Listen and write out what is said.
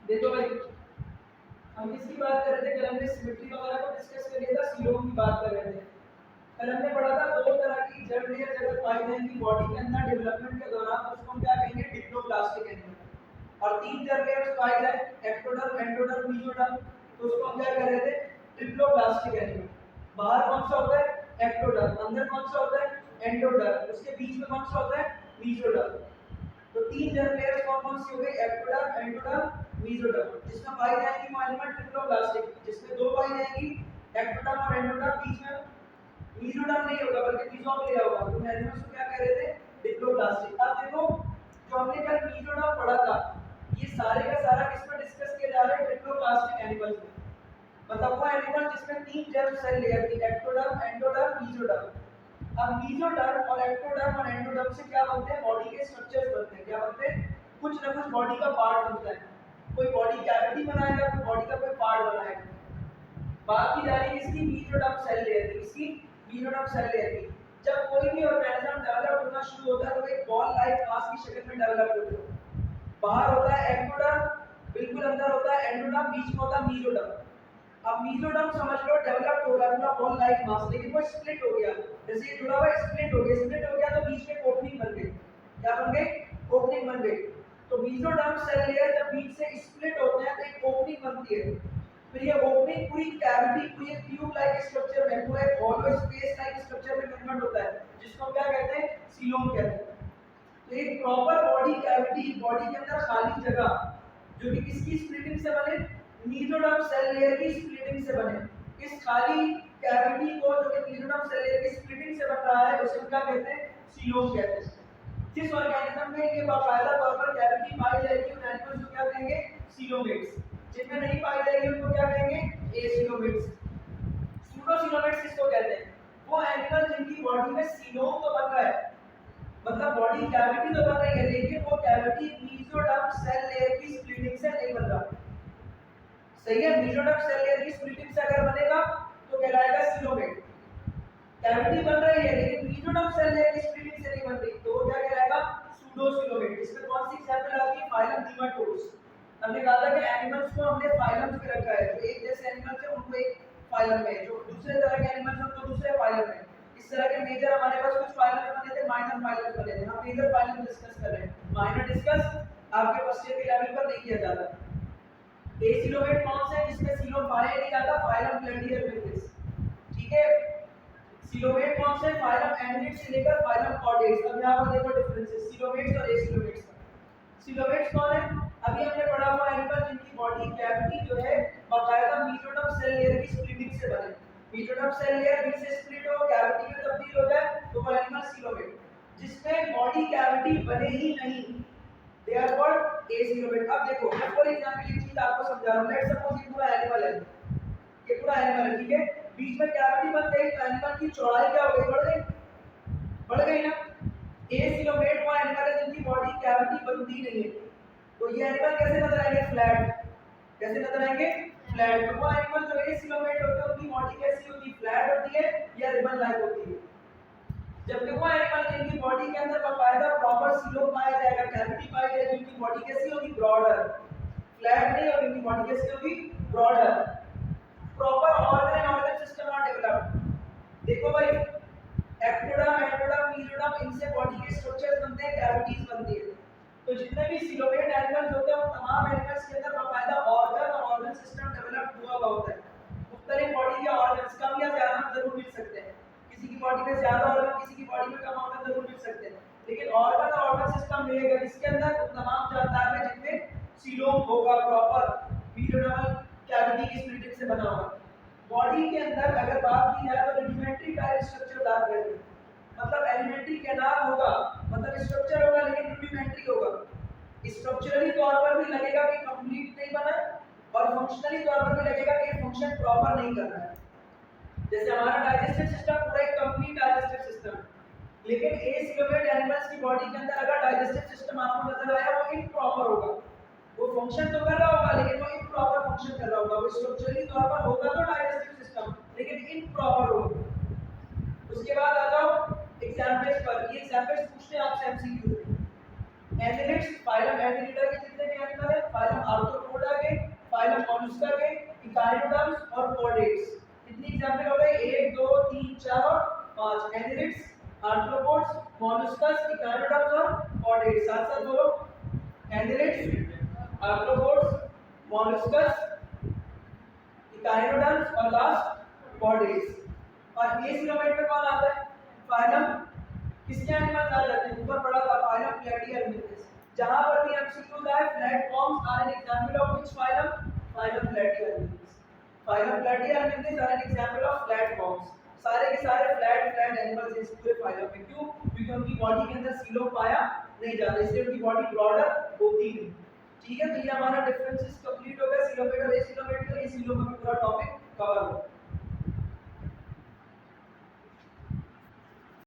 देखो भाई, हम किसकी बात कर रहे थे? कल हमने सिमेट्री वगैरह को डिस्कस कर लिया था, सीलोम की बात कर रहे थे। कल हमने पढ़ा था दो तरह की जर्म लेयर्स अगर पाई जाएंगी बॉडी के अंदर डेवलपमेंट के दौरान, तो उसको हम क्या कहेंगे? Diploblastic animal. और तीन जर्म लेयर्स पाई जाए, एक्टोडर्म, एंडोडर्म, मेसोडर्म, तो उसको हम क्या कह रहे थे? ट्रिप्लोप्लास्टिक एनिमल। बाहर कौन सा होता है? एक्टोडर्म। अंदर कौन सा होता है? एंडोडर्म। उसके बीच में कौन सा होता है? मेसोडर्म। तो तीन जर्म लेयर्स कौन सी हो गई? Ectoderm, endoderm, mesoderm. जिसमें पाई जाएंगी वो एनिमल ट्रिप्लोप्लास्टिक, जिसमें दो पाई जाएंगी, एक्टोडर्म और एंडोडर्म। बीच में मेसोडर्म नहीं होगा बल्कि मेसोग्लिया होगा। तो एनिमल्स को क्या कह रहे थे? डिप्लोप्लास्टिक। अब देखो, जो हमने कल मेसोडर्म पढ़ा था, ये सारे का सारा किस पर डिस्कस किया जा रहा है? डिप्लोप्लास्टिक एनिमल्स में। मतलब वो एनिमल जिसमें तीन जर्म सेल लेयर थी, एक्टोडर्म, एंडोडर्म, मेसोडर्म। अब मेसोडर्म और एक्टोडर्म और एंडोडर्म से क्या बनते हैं? बॉडी के स्ट्रक्चर्स बनते हैं। क्या बनते हैं? कुछ ना कुछ बॉडी का पार्ट बनता है। कोई बॉडी कैविटी बनाएगा, कोई बॉडी का कोई पार्ट बनाएगा। बात की जा रही है इसकी मेसोडर्म सेल लेयर की। इसकी मेसोडर्म सेल लेयर की जब कोई भी ऑर्गेनिज्म डेवलप होना शुरू होता है तो एक बॉल लाइक मास की शक्ल में डेवलप होता है। बाहर होता है एक्टोडर्म, बिल्कुल अंदर होता है एंडोडर्म, बीच में होता है मेसोडर्म। अब मेसोडर्म समझ लो डेवलप हो रहा है पूरा बॉल लाइक मास, लेकिन वो स्प्लिट हो गया। जैसे ये जुड़ा हुआ है, स्प्लिट हो गया। स्प्लिट हो गया तो बीच में ओपनिंग बन गई। क्या बन गई? ओपनिंग बन गई। तो मेसोडर्म सेल लेयर जब बीच से स्प्लिट होते हैं तो एक ओपनिंग बनती है। फिर ये ओपनिंग पूरी कैविटी, पूरी ट्यूब लाइक स्ट्रक्चर में, पूरे हॉलो स्पेस लाइक स्ट्रक्चर में कन्वर्ट होता है, जिसको क्या कहते हैं? सीलोम कहते हैं। तो एक प्रॉपर बॉडी कैविटी, बॉडी के अंदर खाली जगह, जो कि किसकी स्प्लिटिंग से बने? मेसोडर्म सेल लेयर की स्प्लिटिंग से बने। इस खाली कैविटी को, जो कि मेसोडर्म सेल लेयर की स्प्लिटिंग से बन रहा है, उसे क्या कहते हैं? सीलोम कहते हैं। जिस ऑर्गेनिज्म में ये बाकायदा तौर पर कैविटी पाई जाएगी उन एनिमल्स को क्या कहेंगे? सीलोमेट्स। जिनमें नहीं पाई जाएगी उनको क्या कहेंगे? एसीलोमेट्स। सूडोसीलोमेट्स किसको कहते हैं? वो एनिमल जिनकी बॉडी में सीलोम तो बन रहा है, मतलब बॉडी कैविटी तो बन रही है, लेकिन वो कैविटी मेसोडर्म सेल लेयर की स्प्लिटिंग से नहीं बन रहा। सही है? मेसोडर्म सेल लेयर की स्प्लिटिंग से अगर बनेगा तो कहलाएगा सीलोमेट। कैविटी बन रही है लेकिन मेसोडर्म सेल लेयर की स्प्लिटिंग से नहीं बन रही, तो क्या कहलाएगा? सूडोसीलोमेट। इसमें कौन सी एग्जांपल आती है? Phylum nematodes. हमने कहा था कि एनिमल्स को हमने फाइलम्स में रखा है। जो एक जैसे एनिमल्स है उनको एक फाइलम में, जो दूसरे तरह के एनिमल्स हैं उनको दूसरे फाइलम में। इस तरह के मेजर हमारे पास कुछ फाइलम बने थे, माइनर फाइलम बने थे। हम मेजर फाइलम डिस्कस कर रहे हैं, माइनर डिस्कस आपके फर्स्ट ईयर के लेवल पर नहीं किया जाता। एसिलोमेट कौन सा है? जिसमें सीलोम बाहर नहीं आता, फाइलम प्लेटिहेल्मिन्थिस। ठीक है? सीलोमेट कौन से? फाइलम एनिलिड्स से लेकर फाइलम कॉर्डेट्स। अब यहां पर देखो डिफरेंसेस सीलोमेट्स और एसिलोमेट्स का। सीलोमेट्स कौन है? अभी हमने पढ़ा हुआ एनिमल जिनकी बॉडी कैविटी जो है बाकायदा मेसोडर्म सेल लेयर की स्प्लिटिंग से बने। मेसोडर्म सेल लेयर बीच से स्प्लिट हो, कैविटी में तब्दील हो जाए, तो वो एनिमल सीलोमेट। जिसमें बॉडी कैविटी बने ही नहीं, दे आर कॉल्ड एसिलोमेट। अब देखो, फॉर एग्जांपल एक चीज आपको समझा रहा हूं। लेट्स सपोज ये पूरा एनिमल है, ये पूरा एनिमल है, ठीक है? बीच में कैविटी बन गई तो एनिमल की चौड़ाई क्या हो गई? बढ़ गई। बढ़ गई ना? एसिलोमेट वो एनिमल है जिनकी बॉडी कैविटी बनती नहीं है। तो ये एनिमल कैसे नजर आएंगे? फ्लैट। कैसे नजर आएंगे? फ्लैट। तो वो एनिमल जो एसिलोमेट होते हैं उनकी बॉडी कैसी होती है? फ्लैट होती है या रिबन लाइक होती है। जबकि वो एनिमल जिनकी बॉडी के अंदर बाकायदा प्रॉपर सीलोम पाया जाएगा, कैविटी पाई जाएगी, उनकी बॉडी कैसी होगी? ब्रॉडर। फ्लैट नहीं होगी, उनकी बॉडी कैसी होगी? Broader. Proper organ and organ system are developed. देखो भाई, एक्टोडर्म, एंडोडर्म, मेसोडर्म, इनसे बॉडी के स्ट्रक्चर्स बनते हैं, कैविटीज बनती है। तो जितने भी सीलोमेट एनिमल्स होते हैं, वो तमाम एनिमल्स के अंदर बाकायदा ऑर्गन और ऑर्गन सिस्टम डेवलप हुआ होता है। मुख्तलिफ बॉडी के ऑर्गन्स कम या ज्यादा जरूर मिल सकते हैं। किसी की बॉडी में ज्यादा ऑर्गन, किसी की बॉडी में कम ऑर्गन जरूर मिल सकते हैं, लेकिन ऑर्गन और ऑर्गन सिस्टम मिलेगा किसके अंदर? उन तमाम जानदार में जिनमें सीलोम होगा, प्रॉपर मेसोडर्मल कैविटी की स्प्लिटिंग से बना हुआ। बॉडी के अंदर अगर बात की जाए तो रुडिमेंट्री टाइप स्ट्रक्चर दार रहते हैं। मतलब एलिमेंट्री कैनाल होगा, मतलब स्ट्रक्चर होगा लेकिन रुडिमेंट्री होगा। स्ट्रक्चरली तौर पर भी लगेगा कि कंप्लीट नहीं बना है, और फंक्शनली तौर पर भी लगेगा कि फंक्शन प्रॉपर नहीं कर रहा है। जैसे हमारा डाइजेस्टिव सिस्टम पूरा एक कंप्लीट डाइजेस्टिव सिस्टम है, लेकिन एसिलोमेट एनिमल्स की बॉडी के अंदर अगर डाइजेस्टिव सिस्टम आपको नजर आया वो इम्प्रॉपर होगा। वो फंक्शन तो कर रहा होगा लेकिन वो इम्प्रॉपर फंक्शन कर रहा होगा। वो स्ट्रक्चरली तौर पर होगा तो डाइजेस्टिव सिस्टम, लेकिन इम्प्रॉपर होगा। उसके बाद आ जाओ एग्जांपल्स पर। ये एग्जांपल्स पूछते हैं आपसे एमसीक्यू में। एनिलिड्स, फाइलम एनिलिडा के जितने भी एनिमल है, फाइलम आर्थ्रोपोडा के एंडेलिड्स, आर्थ्रोपोड्स, मॉलस्कस, इकाइनोडर्म्स और लास्ट बॉडीज। और ये सीलोमेट में कौन आता है? फाइलम किसके एनिमल्स आ जाते हैं? ऊपर पढ़ा था फाइलम प्लेटिहेल्मिंथेस। जहां पर भी एमसीक्यूज आए, flatworms are an example of which phylum? Phylum Platyhelminthes. Phylum Platyhelminthes are an example of flatworms. सारे के सारे फ्लैट एनिमल्स इस पूरे फाइलम में। क्यों? क्योंकि उनकी बॉडी के अंदर सीलोम पाया नहीं जाता, इसलिए उनकी बॉडी ब्रॉडर होती नहीं। ठीक है, तो ये हमारा डिफरेंसेस कंप्लीट हो गया सीलोमेट और एसीलोमेट का। ये सीलोम में पूरा टॉपिक कवर हो गया।